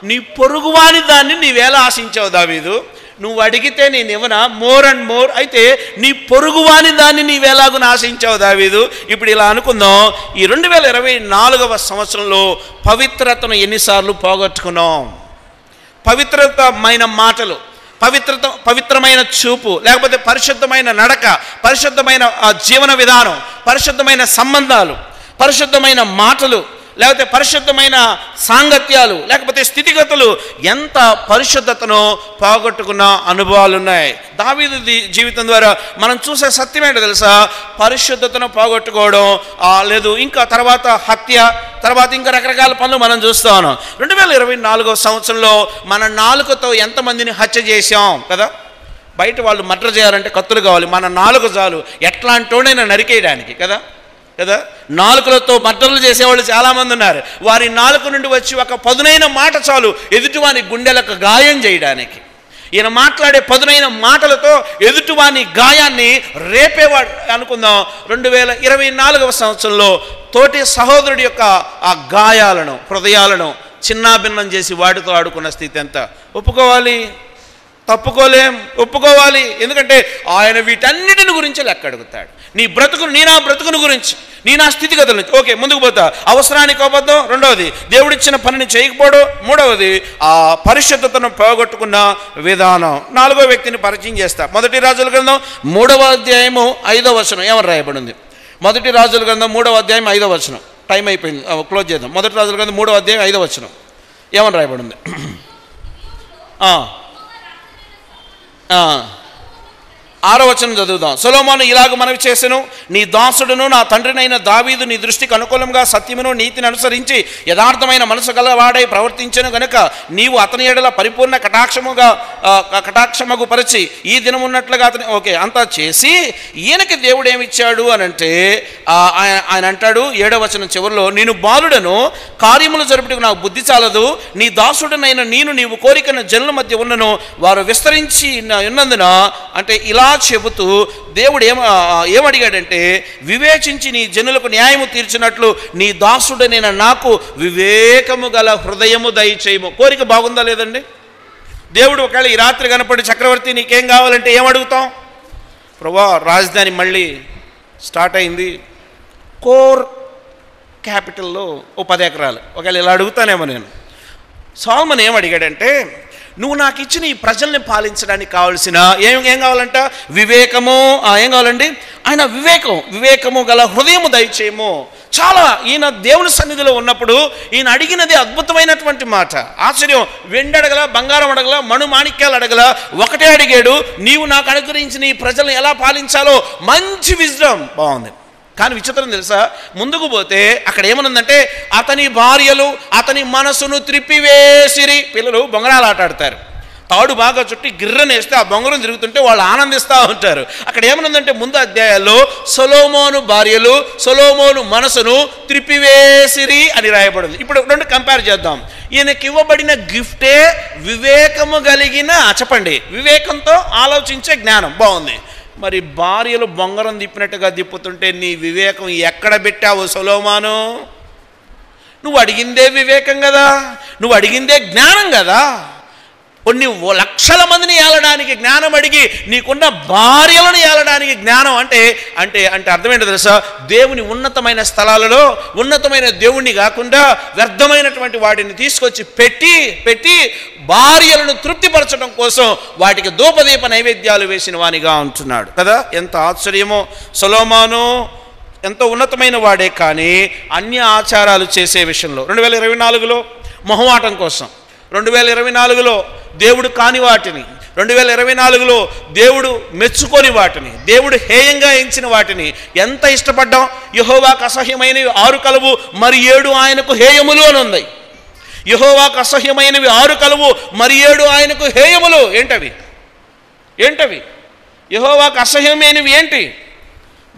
నీ పొరుగువాని దాన్ని నీవేలా ఆశించావు దావీదు? నువ్వు అడిగితే నేను ఇవ్వనా? More and more. అయితే నీ పొరుగువాని దాన్ని నీవేలాగు ఆశించావు దావీదు? ఇప్పుడు ఇలా అనుకుందాం, ఈ 2024వ సంవత్సరంలో పవిత్రతను ఎన్నిసార్లు పోగొట్టుకున్నాం? పవిత్రమైన మాటలు, పవిత్రమైన చూపు, లేకపోతే పరిశుద్ధమైన నడక, పరిశుద్ధమైన జీవన విధానం, పరిశుద్ధమైన సంబంధాలు, పరిశుద్ధమైన మాటలు, లేకపోతే పరిశుద్ధమైన సాంగత్యాలు, లేకపోతే స్థితిగతులు, ఎంత పరిశుద్ధతను పోగొట్టుకున్న అనుభవాలు ఉన్నాయి. దావీదు జీవితం ద్వారా మనం చూసే సత్యం ఏంటో తెలుసా? పరిశుద్ధతను పోగొట్టుకోవడం, లేదు ఇంకా తర్వాత హత్య, తర్వాత ఇంకా రకరకాల పనులు మనం చూస్తా ఉన్నాం. 2024వ సంవత్సరంలో మన నాలుకతో ఎంతమందిని హత్య చేశాం కదా? బయట వాళ్ళు మర్డర్ చేయాలంటే కత్తులు కావాలి, మన నాలుక చాలు ఎట్లాంటోనైనా నరికేయడానికి కదా. నాలుకలతో మర్డర్లు చేసేవాళ్ళు చాలామంది ఉన్నారు. వారి నాలుక నుండి వచ్చి ఒక పదునైన మాట చాలు ఎదుటివాని గుండెలకు గాయం చేయడానికి. ఈయన మాట్లాడే పదునైన మాటలతో ఎదుటివాని గాయాన్ని రేపేవాడు. అనుకుందాం, 2024వ సంవత్సరంలో తోటి సహోదరుడి యొక్క ఆ గాయాలను, హృదయాలను చిన్నాభిన్నం చేసి వాటితో ఆడుకున్న స్థితి ఎంత? ఒప్పుకోవాలి? తప్పుకోలేం, ఒప్పుకోవాలి. ఎందుకంటే ఆయన వీటన్నిటిని గురించి లెక్క అడుగుతాడు. నీ బ్రతుకును, నీ నా బ్రతుకును గురించి, నీ నా స్థితిగతుల నుంచి. ఓకే, ముందుకు పోతా. అవసరానికి అబద్ధం, రెండవది దేవుడిచ్చిన పనిని చేయకపోవడం, మూడవది ఆ పరిశుద్ధతను పోగొట్టుకున్న విధానం. నాలుగో వ్యక్తిని పరిచయం చేస్తా. మొదటి రాజుల గ్రంథం 3వ అధ్యాయము 5వ వచనం ఏమని రాయబడింది? మొదటి రాజుల గ్రంథం 3వ అధ్యాయం 5వ వచనం. టైం అయిపోయింది, క్లోజ్ చేద్దాం. మొదటి రాజుల గ్రంథం 3వ అధ్యాయం 5వ వచనం ఏమని రాయబడింది? 6వ వచనం చదువుదాం. సొలొమోను ఇలాగ మనవి చేసెను, నీ దాసుడును నా తండ్రినైన దావీదు నీ దృష్టికి అనుకూలంగా సత్యమును నీతిని అనుసరించి యథార్థమైన మనసు గలవాడై ప్రవర్తించెను గనుక నీవు అతని ఎడల పరిపూర్ణ కటాక్షముగు పరిచి ఈ దినం ఉన్నట్లుగా అతని అంతా చేసి, ఈయనకి దేవుడు ఏమిచ్చాడు అని అంటే ఆయన అంటాడు 7వ వచనం చివరిలో, నేను బాలుడను, కార్యములు జరుపుటకు నాకు బుద్ధి చాలదు, నీ దాసుడనైన నీవు కోరికన జనుల మధ్య ఉన్నను, వారు విస్తరించి ఉన్నందున, అంటే ఇలా చెబుతూ దేవుడు ఏమడిగాడంటే, వివేచించి నీ జనులకు న్యాయము తీర్చినట్లు నీ దాసుడనైన నాకు వివేకము గల హృదయము దయచేయము. కోరిక బాగుందా లేదండి? దేవుడు ఒకవేళ ఈ రాత్రి కనపడి, చక్రవర్తి నీకేం కావాలంటే ఏమడుగుతాం? ప్రభువా, రాజధాని మళ్ళీ స్టార్ట్ అయింది, కోర్ క్యాపిటల్లో ఓ 10 ఎకరాలు. ఒకవేళ ఇలా అడుగుతానేమో నేను. సొలొమోను ఏమడిగాడంటే, నువ్వు నాకు ఇచ్చిన ఈ ప్రజల్ని పాలించడానికి కావాల్సిన ఏం కావాలంట? వివేకము. ఏం కావాలండి? ఆయన వివేకము గల హృదయము దయచేయము. చాలా ఈయన దేవుని సన్నిధిలో ఉన్నప్పుడు ఈయన అడిగినది అద్భుతమైనటువంటి మాట. ఆశ్చర్యం. వెండి అడగల, బంగారం అడగల, మాణిక్యాలు అడగల, ఒకటే అడిగాడు, నీవు నాకు అనుగ్రహించిన ఈ ప్రజల్ని ఎలా పాలించాలో మంచి విజ్డమ్. బాగుంది. కానీ విచిత్రం తెలుసా? ముందుకు పోతే అక్కడ ఏమనుందంటే, అతని భార్యలు అతని మనసును త్రిప్పివేసిరి. పిల్లలు బొంగరాలు ఆట ఆడతారు, తాడు బాగా చుట్టి గిర్రనేస్తే ఆ బొంగరం తిరుగుతుంటే వాళ్ళు ఆనందిస్తూ ఉంటారు. అక్కడ ఏమనుందంటే, ముందు అధ్యాయాల్లో సొలొమోను భార్యలు సొలొమోను మనసును త్రిప్పివేసిరి అని రాయబడింది. ఇప్పుడు రెండు కంపేర్ చేద్దాం. ఈయనకి ఇవ్వబడిన గిఫ్టే వివేకము కలిగిన, చెప్పండి, వివేకంతో ఆలోచించే జ్ఞానం. బాగుంది. మరి భార్యలు బొంగరం తిప్పినట్టుగా తిప్పుతుంటే నీ వివేకం ఎక్కడ పెట్టావు సొలొమోను? నువ్వు అడిగిందే వివేకం కదా, నువ్వు అడిగిందే జ్ఞానం కదా. కొన్ని లక్షల మందిని ఏలడానికి జ్ఞానం అడిగి, నీకున్న భార్యలను ఏలడానికి జ్ఞానం అంటే అంటే అంటే అర్థమేంటో తెలుసా? దేవుని ఉన్నతమైన స్థలాలలో ఉన్నతమైన దేవుణ్ణి కాకుండా వ్యర్థమైనటువంటి వాటిని తీసుకొచ్చి పెట్టి భార్యలను తృప్తిపరచడం కోసం వాటికి ధూపదీప నైవేద్యాలు వేసిన వానిగా ఉంటున్నాడు కదా. ఎంత ఆశ్చర్యమో! సొలొమోను ఎంతో ఉన్నతమైన వాడే, కానీ అన్య ఆచారాలు చేసే విషయంలో 2024లో మొహమాటం కోసం, 2024లో దేవుడు కాని వాటిని, 2024లో దేవుడు మెచ్చుకొని వాటిని, దేవుడు హేయంగా ఎంచిన వాటిని ఎంత ఇష్టపడ్డాం. యెహోవాకు అసహ్యమైనవి 6 కలవు, మరి 7 ఆయనకు హేయములు అని ఉంది. యెహోవాకు అసహ్యమైనవి 6 కలవు, మరి 7 ఆయనకు హేయములు. ఏంటవి? యెహోవాకు అసహ్యమైనవి ఏంటి?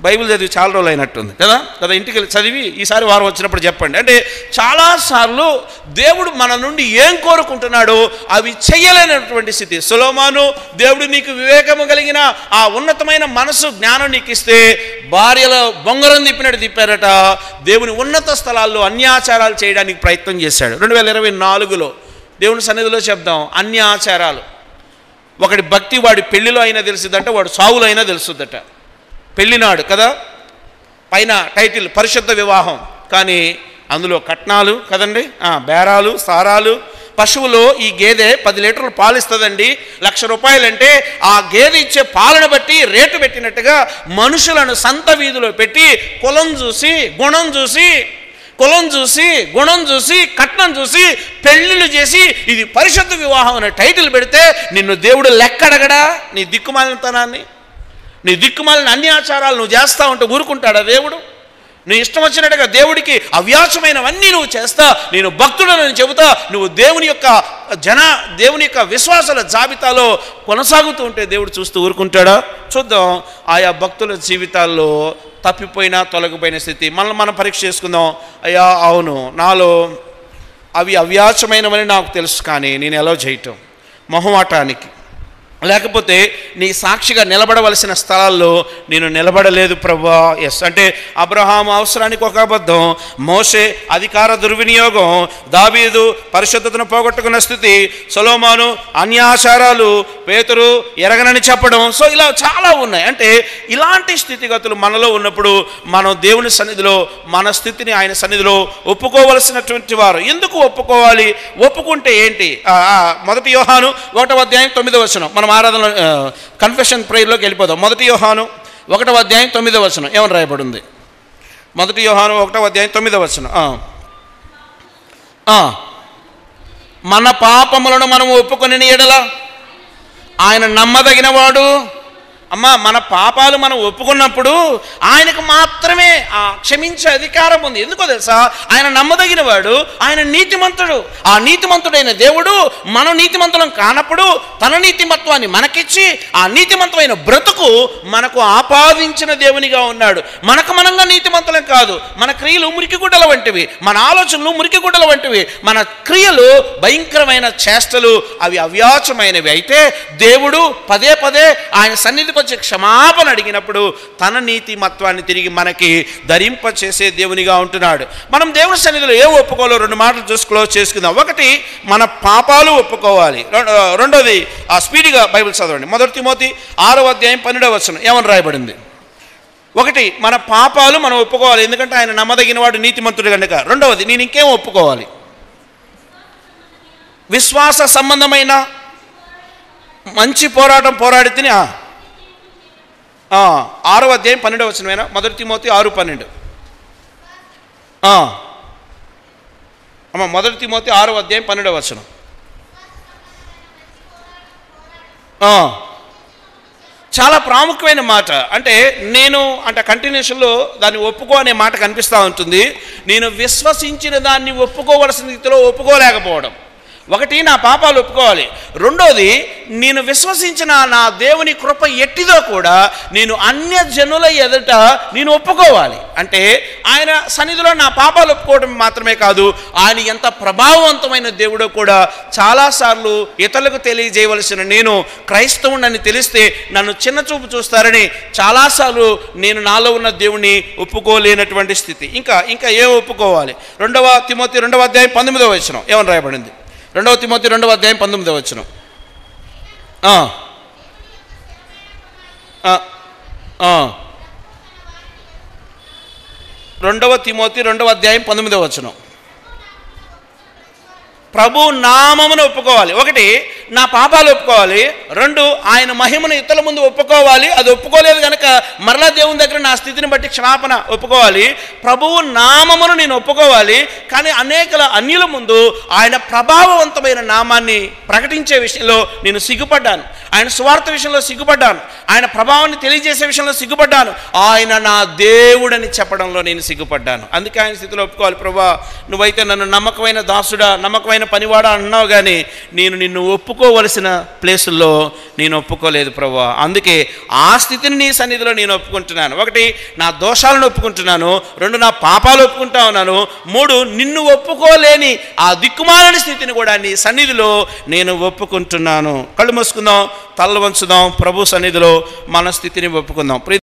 బైబిల్ చదివి చాలా రోజులు అయినట్టుంది కదా. ఇంటికి చదివి ఈసారి వారం వచ్చినప్పుడు చెప్పండి. అంటే చాలాసార్లు దేవుడు మన నుండి ఏం కోరుకుంటున్నాడో అవి చెయ్యలేనటువంటి స్థితి. సొలొమోను, దేవుడు నీకు వివేకము కలిగిన ఆ ఉన్నతమైన మనసు, జ్ఞానం నీకు ఇస్తే భార్యలో బొంగరం తిప్పినట్టు తిప్పారట. దేవుని ఉన్నత స్థలాల్లో అన్యాచారాలు చేయడానికి ప్రయత్నం చేశాడు. 2024లో దేవుని సన్నిధిలో చెప్దాం, అన్యాచారాలు. ఒకటి భక్తి వాడి పెళ్లిలో అయినా తెలుస్తుందట, వాడు సావులో అయినా తెలుస్తుందట. పెళ్ళినాడు కదా, పైన టైటిల్ పరిశుద్ధ వివాహం, కానీ అందులో కట్నాలు కదండి, బేరాలు, సారాలు. పశువులో ఈ గేదె 10 లీటర్లు పాలు ఇస్తుందండి, ₹1,00,000 అంటే ఆ గేదె ఇచ్చే పాలను బట్టి రేటు పెట్టినట్టుగా మనుషులను సంత వీధిలో పెట్టి కులం చూసి, గుణం చూసి, కట్నం చూసి పెళ్ళిళ్ళు చేసి ఇది పరిశుద్ధ వివాహం అనే టైటిల్ పెడితే నిన్ను దేవుడు లెక్కడగడా? నీ దిక్కుమాలినతనాన్ని, నీ దిక్కుమాలిన అన్యాచారాలు నువ్వు చేస్తా ఉంటే ఊరుకుంటాడా దేవుడు? నీ ఇష్టం వచ్చినట్టుగా దేవుడికి అవ్యాసమైనవన్నీ నువ్వు చేస్తా, నేను భక్తుడని చెబుతా, నువ్వు దేవుని యొక్క విశ్వాసాల జాబితాలో కొనసాగుతూ ఉంటే దేవుడు చూస్తూ ఊరుకుంటాడా? చూద్దాం ఆయా భక్తుల జీవితాల్లో తప్పిపోయినా తొలగిపోయిన స్థితి. మనం పరీక్ష చేసుకుందాం. అయ్యా అవును, నాలో అవి అవ్యాసమైనవని నాకు తెలుసు, కానీ నేను ఎలా చేయటం మొహమాటానికి, లేకపోతే నీ సాక్షిగా నిలబడవలసిన స్థలాల్లో నేను నిలబడలేదు ప్రభువా. అంటే అబ్రహాము అవసరానికి ఒక అబద్ధం, మోషే అధికార దుర్వినియోగం, దావీదు పరిశుద్ధతను పోగొట్టుకున్న స్థితి, సొలొమోను అన్యాచారాలు, పేతురు ఎరగనని చెప్పడం. సో ఇలా చాలా ఉన్నాయి. అంటే ఇలాంటి స్థితిగతులు మనలో ఉన్నప్పుడు మనం దేవుని సన్నిధిలో మన స్థితిని ఆయన సన్నిధిలో ఒప్పుకోవలసినటువంటి వారు. ఎందుకు ఒప్పుకోవాలి? ఒప్పుకుంటే ఏంటి? 1 యోహాను 1వ అధ్యాయం 9వ వచనం. మనం ఆరాధన కన్ఫెషన్ ప్రేయర్లోకి వెళ్ళిపోదాం. 1 యోహాను 1వ అధ్యాయం 9వ వచనం ఏమని రాయబడి ఉంది? 1 యోహాను 1వ అధ్యాయం 9వ వచనం. మన పాపములను మనం ఒప్పుకొని ఎడల ఆయన నమ్మదగినవాడు. మన పాపాలు మనం ఒప్పుకున్నప్పుడు ఆయనకు మాత్రమే క్షమించే అధికారం ఉంది. ఎందుకో తెలుసా? ఆయన నమ్మదగిన వాడు, ఆయన నీతిమంతుడు. ఆ నీతిమంతుడైన దేవుడు మనం నీతిమంతులం కానప్పుడు తన నీతిమత్వాన్ని మనకిచ్చి ఆ నీతిమంతమైన బ్రతుకు మనకు ఆపాదించిన దేవునిగా ఉన్నాడు. మనంగా నీతిమంతులం కాదు. మన క్రియలు మురికిగుడ్డల వంటివి, మన ఆలోచనలు మురికిగుడ్డల వంటివి, మన క్రియలు భయంకరమైన చేష్టలు, అవి అవ్యాచమైనవి. అయితే దేవుడు పదే ఆయన సన్నిధికి వచ్చి క్షమాపణ అడిగినప్పుడు తన నీతిమత్వాన్ని తిరిగి మనకి ధరింపచేసే దేవునిగా ఉంటున్నాడు. మనం దేవుని సన్నిధిలో ఏం ఒప్పుకోవాలో 2 మాటలు క్లోజ్ చేసుకుందాం. ఒకటి, మన పాపాలు ఒప్పుకోవాలి. రెండోది స్పీడ్గా బైబిల్ చదవండి. 1 తిమోతి 6వ అధ్యాయం 12వ వచనం ఏమని రాయబడింది? ఒకటి, మన పాపాలు మనం ఒప్పుకోవాలి, ఎందుకంటే ఆయన నమ్మదగిన వాడు, నీతిమంతుడు కనుక. రెండవది, నేను ఇంకేం ఒప్పుకోవాలి? విశ్వాస సంబంధమైన మంచి పోరాటం పోరాడి తిని 6వ అధ్యాయం 12వ వచనమేనా? 1 తిమోతి 6:12. 1 తిమోతి 6వ అధ్యాయం 12వ వచనం. చాలా ప్రాముఖ్యమైన మాట. అంటే కంటిన్యూషన్లో దాన్ని ఒప్పుకో అనే మాట కనిపిస్తూ ఉంటుంది. నేను విశ్వసించిన దాన్ని ఒప్పుకోవలసిన రీతిలో ఒప్పుకోలేకపోవడం. ఒకటి, నా పాపాలు ఒప్పుకోవాలి. రెండోది, నేను విశ్వసించిన నా దేవుని కృప ఎట్టిదో కూడా నేను అన్య జనుల ఎదుట నేను ఒప్పుకోవాలి. అంటే ఆయన సన్నిధిలో నా పాపాలు ఒప్పుకోవడం మాత్రమే కాదు, ఆయన ఎంత ప్రభావవంతమైన దేవుడో కూడా చాలాసార్లు ఇతరులకు తెలియజేయవలసిన నేను క్రైస్తవుడని తెలిస్తే నన్ను చిన్నచూపు చూస్తారని చాలాసార్లు నేను నాలో ఉన్న దేవుని ఒప్పుకోలేనటువంటి స్థితి. ఇంకా ఏం ఒప్పుకోవాలి? 2 తిమోతి 2వ అధ్యాయం 19వ వచనం ఏమని రాయబడింది? 2 తిమోతి 2వ అధ్యాయం 19వ వచనం. 2 తిమోతి 2వ అధ్యాయం 19వ వచనం. ప్రభు నామమును ఒప్పుకోవాలి. ఒకటి, నా పాపాలు ఒప్పుకోవాలి, 2 ఆయన మహిమను ఇతరుల ముందు ఒప్పుకోవాలి. అది ఒప్పుకోలేదు కనుక మరలా దేవుని దగ్గర నా స్థితిని బట్టి క్షమాపణ ఒప్పుకోవాలి. ప్రభువు నామమును నేను ఒప్పుకోవాలి. కానీ అన్యుల ముందు ఆయన ప్రభావవంతమైన నామాన్ని ప్రకటించే విషయంలో నేను సిగ్గుపడ్డాను. ఆయన సువార్త విషయంలో సిగ్గుపడ్డాను. ఆయన ప్రభావాన్ని తెలియజేసే విషయంలో సిగ్గుపడ్డాను. ఆయన నా దేవుడని చెప్పడంలో నేను సిగ్గుపడ్డాను. అందుకే ఆయన స్థితిలో ఒప్పుకోవాలి. ప్రభువా, నువ్వైతే నన్ను నమ్మకమైన దాసుడా, నమ్మకమైన పనివాడా అన్నావు, కానీ నేను నిన్ను ఒప్పుకోవలసిన ప్లేసుల్లో నేను ఒప్పుకోలేదు ప్రభువా. అందుకే ఆ స్థితిని నీ సన్నిధిలో నేను ఒప్పుకుంటున్నాను. 1 నా దోషాలను ఒప్పుకుంటున్నాను, 2 నా పాపాలు ఒప్పుకుంటా ఉన్నాను, 3 నిన్ను ఒప్పుకోలేని ఆ దిక్కుమాలని స్థితిని కూడా నీ సన్నిధిలో నేను ఒప్పుకుంటున్నాను. కళ్ళు మూసుకుందాం, తలలు వంచుదాం, ప్రభు సన్నిధిలో మన స్థితిని ఒప్పుకుందాం.